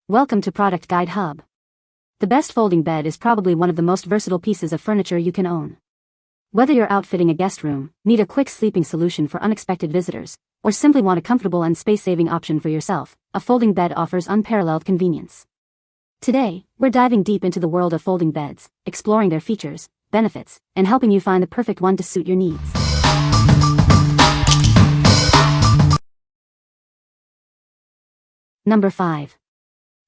Welcome to Product Guide Hub. The best folding bed is probably one of the most versatile pieces of furniture you can own. Whether you're outfitting a guest room, need a quick sleeping solution for unexpected visitors, or simply want a comfortable and space-saving option for yourself, a folding bed offers unparalleled convenience. Today, we're diving deep into the world of folding beds, exploring their features, benefits, and helping you find the perfect one to suit your needs. Number 5.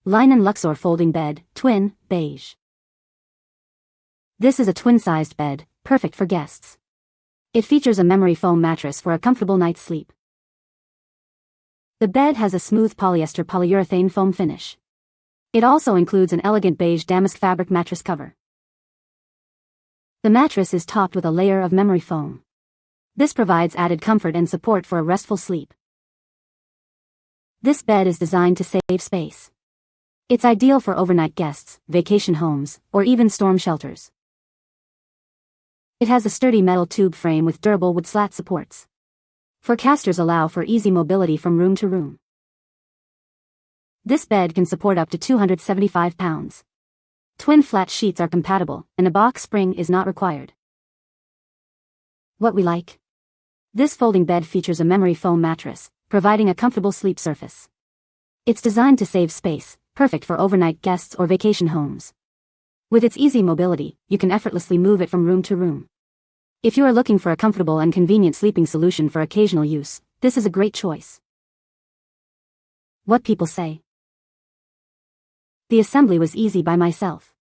Linon Luxor Folding Bed, Twin, Beige. This is a twin-sized bed, perfect for guests. It features a memory foam mattress for a comfortable night's sleep. The bed has a smooth polyester polyurethane foam finish. It also includes an elegant beige damask fabric mattress cover. The mattress is topped with a layer of memory foam. This provides added comfort and support for a restful sleep. This bed is designed to save space. It's ideal for overnight guests, vacation homes, or even storm shelters. It has a sturdy metal tube frame with durable wood slat supports. Forecasters allow for easy mobility from room to room. This bed can support up to 275 pounds. Twin flat sheets are compatible, and a box spring is not required. What we like? This folding bed features a memory foam mattress, providing a comfortable sleep surface. It's designed to save space, perfect for overnight guests or vacation homes. With its easy mobility, you can effortlessly move it from room to room. If you are looking for a comfortable and convenient sleeping solution for occasional use, this is a great choice. What people say. The assembly was easy by myself.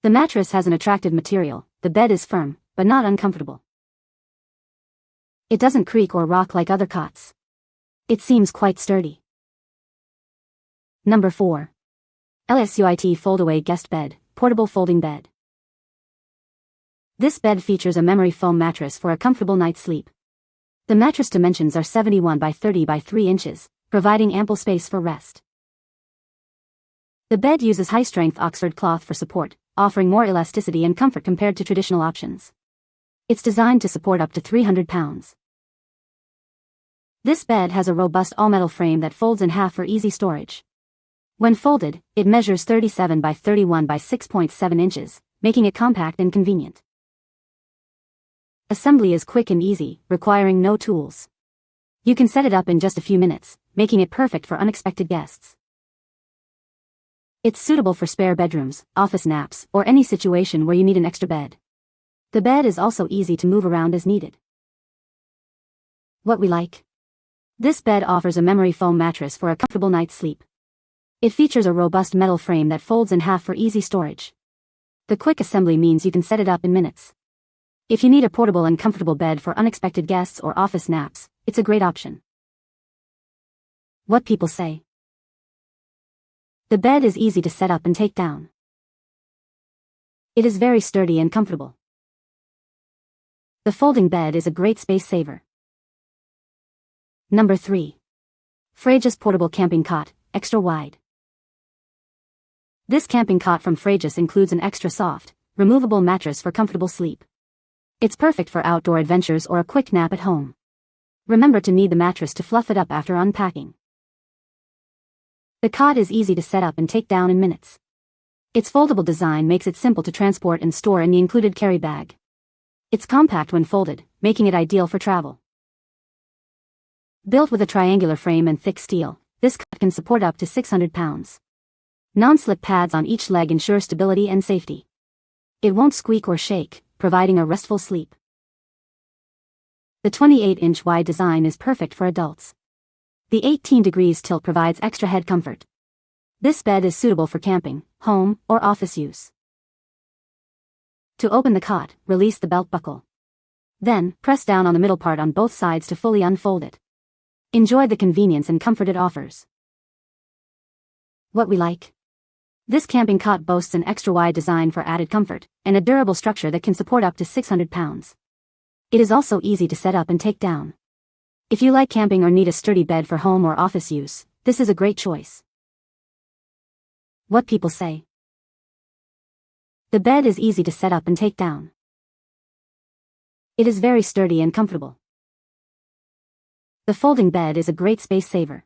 The mattress has an attractive material, the bed is firm, but not uncomfortable. It doesn't creak or rock like other cots. It seems quite sturdy. Number 4. LEISUIT Foldaway Guest Bed, Portable Folding Bed. This bed features a memory foam mattress for a comfortable night's sleep. The mattress dimensions are 71 by 30 by 3 inches, providing ample space for rest. The bed uses high-strength Oxford cloth for support, offering more elasticity and comfort compared to traditional options. It's designed to support up to 300 pounds. This bed has a robust all-metal frame that folds in half for easy storage. When folded, it measures 37 by 31 by 6.7 inches, making it compact and convenient. Assembly is quick and easy, requiring no tools. You can set it up in just a few minutes, making it perfect for unexpected guests. It's suitable for spare bedrooms, office naps, or any situation where you need an extra bed. The bed is also easy to move around as needed. What we like? This bed offers a memory foam mattress for a comfortable night's sleep. It features a robust metal frame that folds in half for easy storage. The quick assembly means you can set it up in minutes. If you need a portable and comfortable bed for unexpected guests or office naps, it's a great option. What people say. The bed is easy to set up and take down. It is very sturdy and comfortable. The folding bed is a great space saver. Number 3. Fragess Portable Camping Cot, Extra Wide. This camping cot from Fragess includes an extra soft, removable mattress for comfortable sleep. It's perfect for outdoor adventures or a quick nap at home. Remember to knead the mattress to fluff it up after unpacking. The cot is easy to set up and take down in minutes. Its foldable design makes it simple to transport and store in the included carry bag. It's compact when folded, making it ideal for travel. Built with a triangular frame and thick steel, this cot can support up to 600 pounds. Non-slip pads on each leg ensure stability and safety. It won't squeak or shake, providing a restful sleep. The 28-inch wide design is perfect for adults. The 18 degrees tilt provides extra head comfort. This bed is suitable for camping, home, or office use. To open the cot, release the belt buckle. Then, press down on the middle part on both sides to fully unfold it. Enjoy the convenience and comfort it offers. What we like? This camping cot boasts an extra-wide design for added comfort, and a durable structure that can support up to 600 pounds. It is also easy to set up and take down. If you like camping or need a sturdy bed for home or office use, this is a great choice. What people say. The bed is easy to set up and take down. It is very sturdy and comfortable. The folding bed is a great space saver.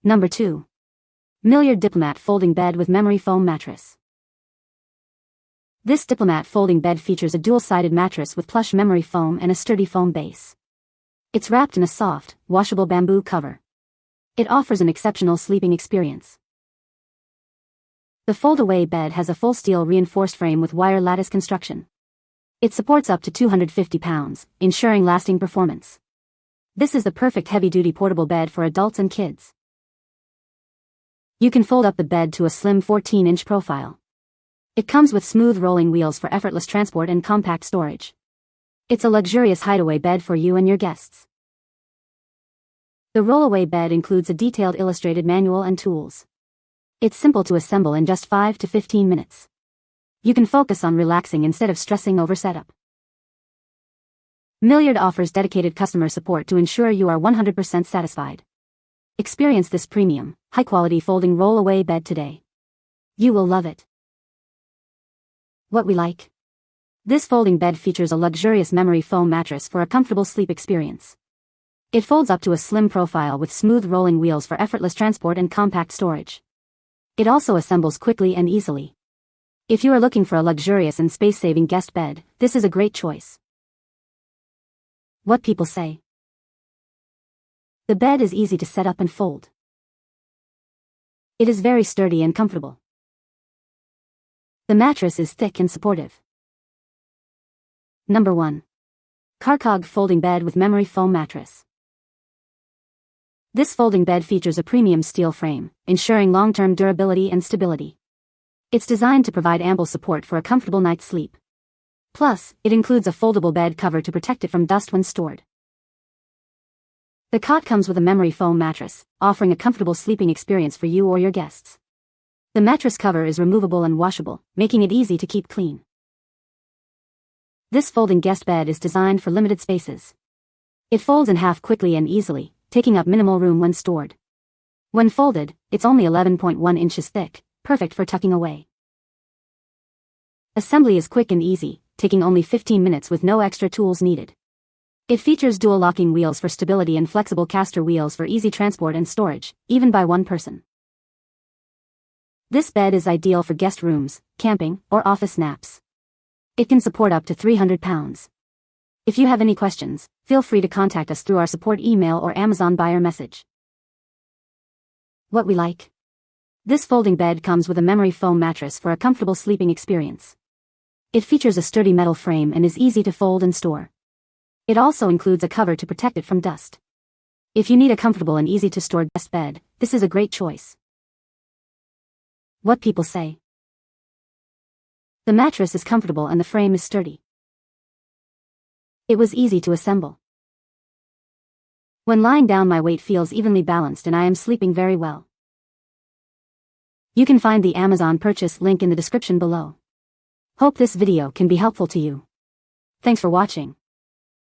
Number 2. Milliard Diplomat Folding Bed with Memory Foam Mattress. This Diplomat folding bed features a dual-sided mattress with plush memory foam and a sturdy foam base. It's wrapped in a soft, washable bamboo cover. It offers an exceptional sleeping experience. The Foldaway bed has a full steel reinforced frame with wire lattice construction. It supports up to 250 pounds, ensuring lasting performance. This is the perfect heavy-duty portable bed for adults and kids. You can fold up the bed to a slim 14-inch profile. It comes with smooth rolling wheels for effortless transport and compact storage. It's a luxurious hideaway bed for you and your guests. The rollaway bed includes a detailed illustrated manual and tools. It's simple to assemble in just 5 to 15 minutes. You can focus on relaxing instead of stressing over setup. Milliard offers dedicated customer support to ensure you are 100% satisfied. Experience this premium, high-quality folding rollaway bed today. You will love it. What we like. This folding bed features a luxurious memory foam mattress for a comfortable sleep experience. It folds up to a slim profile with smooth rolling wheels for effortless transport and compact storage. It also assembles quickly and easily. If you are looking for a luxurious and space-saving guest bed, this is a great choice. What people say. The bed is easy to set up and fold. It is very sturdy and comfortable. The mattress is thick and supportive. Number 1. Karcog Folding Bed with Memory Foam Mattress. This folding bed features a premium steel frame, ensuring long-term durability and stability. It's designed to provide ample support for a comfortable night's sleep. Plus, it includes a foldable bed cover to protect it from dust when stored. The cot comes with a memory foam mattress, offering a comfortable sleeping experience for you or your guests. The mattress cover is removable and washable, making it easy to keep clean. This folding guest bed is designed for limited spaces. It folds in half quickly and easily, taking up minimal room when stored. When folded, it's only 11.1 inches thick, perfect for tucking away. Assembly is quick and easy, taking only 15 minutes with no extra tools needed. It features dual locking wheels for stability and flexible caster wheels for easy transport and storage, even by one person. This bed is ideal for guest rooms, camping, or office naps. It can support up to 300 pounds. If you have any questions, feel free to contact us through our support email or Amazon buyer message. What we like. This folding bed comes with a memory foam mattress for a comfortable sleeping experience. It features a sturdy metal frame and is easy to fold and store. It also includes a cover to protect it from dust. If you need a comfortable and easy to store guest bed, this is a great choice. What people say. The mattress is comfortable and the frame is sturdy. It was easy to assemble. When lying down, my weight feels evenly balanced and I am sleeping very well. You can find the Amazon purchase link in the description below. Hope this video can be helpful to you. Thanks for watching.